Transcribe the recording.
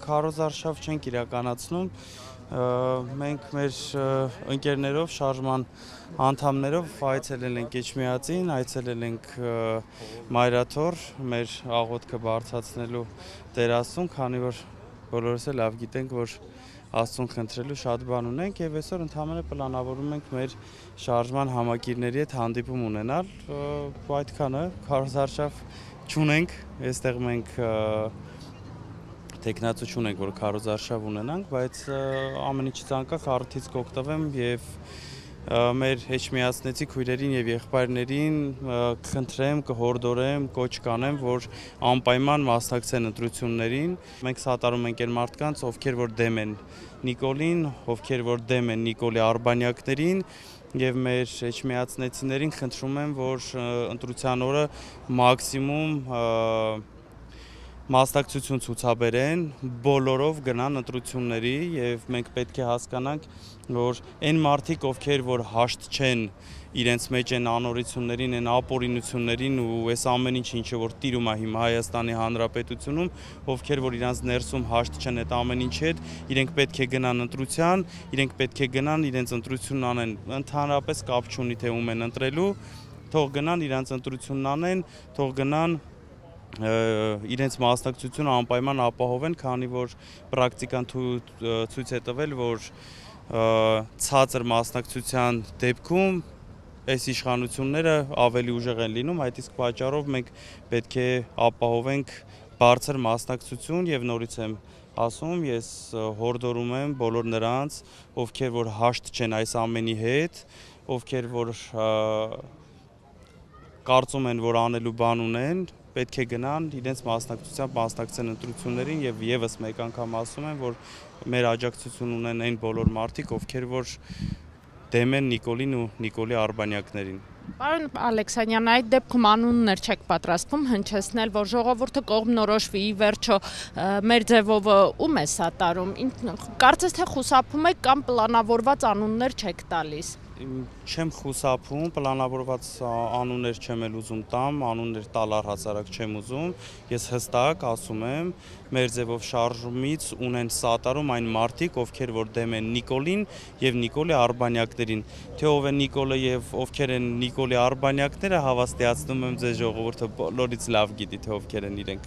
քարոզարշավ չենք իրականացնում, մենք մեր ընկերներով, շարժման անդամներով այցելել ենք Էջմիածին, այցելել ենք Մայրաթոր, մեր աղոթքը բարձրացնելու տերասում, քանի որ բոլորս էլ լավ գիտենք, որ Աստծուն խնդրելու շատ բան ունենք եւ այսօր ընդհանրապես պլանավորում ենք մեր շարժման համակիրների հետ հանդիպում ունենալ, այդքանը, քարոզարշավ չունենք, այստեղ մենք տեխնացու չունենք, որ քարոզարշավ ունենանք, բայց ամեն ինչից անկախ առիթից կօգտվեմ եւ մեր էջմիածնեցի քույրերին եւ եղբայրներին կխնդրեմ, կհորդորեմ, կոչ կանեմ, որ անպայման մասնակցեն ընտրություններին։ Մենք սատարում ենք այն մարդկանց, ովքեր որ դեմ են Նիկոլին, ովքեր որ դեմ են Նիկոլի արբանյակներին եւ մեր էջմիածնեցիներին խնդրում եմ, որ ընտրության օրը մաքսիմում մասնակցություն ցուցաբերեն, բոլորով գնան ընտրությունների եւ մենք պետք է հասկանանք, որ այն մարդիկ, ովքեր որ հաշտ չեն իրենց մեջ են անօրություններին, են ապօրինություններին ու այս ամեն ինչը որ տիրում է հիմա Հայաստանի Հանրապետությունում, ովքեր որ իրանց ներսում հաշտ չեն այդ ամեն ինչի հետ, իրենք պետք է գնան ընտրության, իրենք պետք է գնան իրենց ընտրությունն անեն, ընդհանրապես կապ չունի թե ում են ընտրելու, թող գնան իրանց ընտրությունն անեն, թող գնան իրենց մասնակցությունը անպայման ապահովեն, քանի որ պրակտիկան ցույց է տվել, որ ցածր մասնակցության դեպքում այս իշխանությունները ավելի ուժեղ են լինում, այդ իսկ պատճառով մենք պետք է ապահովենք բարձր մասնակցություն եւ նորից եմ ասում, ես հորդորում եմ բոլոր նրանց, ովքեր որ հաշտ չեն այս ամենի հետ, ովքեր որ կարծում են, որ անելու բան ունեն, պետք է գնան իրենց մասնակցությամբ մասնակցեն ընտրություններին եւ եւս մեկ անգամ ասում եմ, որ մեր աջակցություն ունեն այն բոլոր մարդիկ, ովքեր որ դեմ են Նիկոլին ու Նիկոլի արբանյակներին։ Պարոն Ալեքսանյան, այդ դեպքում անուններ չեք պատրաստվում հնչեցնել, որ ժողովուրդը կողմնորոշվի, ի վերջո մեր ձևով ում է սատարում, կարծես թե խուսափում եք կամ պլանավորված անուններ չեք տալիս։ Չեմ խուսափում, պլանավորված անուններ չեմ էլ ուզում տամ, անուններ տալ առհասարակ չեմ ուզում, ես հստակ ասում եմ, մեր ձևով շարժումից ունեն սատարում այն մարդիկ, ովքեր որ դեմ են Նիկոլին եւ Նիկոլի արբանյակներին, թե ով է Նիկոլը եւ ովքեր են Նիկոլի արբանյակները, հավաստիացնում եմ ձեզ ժողովուրդը բոլորից լավ գիտի, թե ովքեր են իրենք։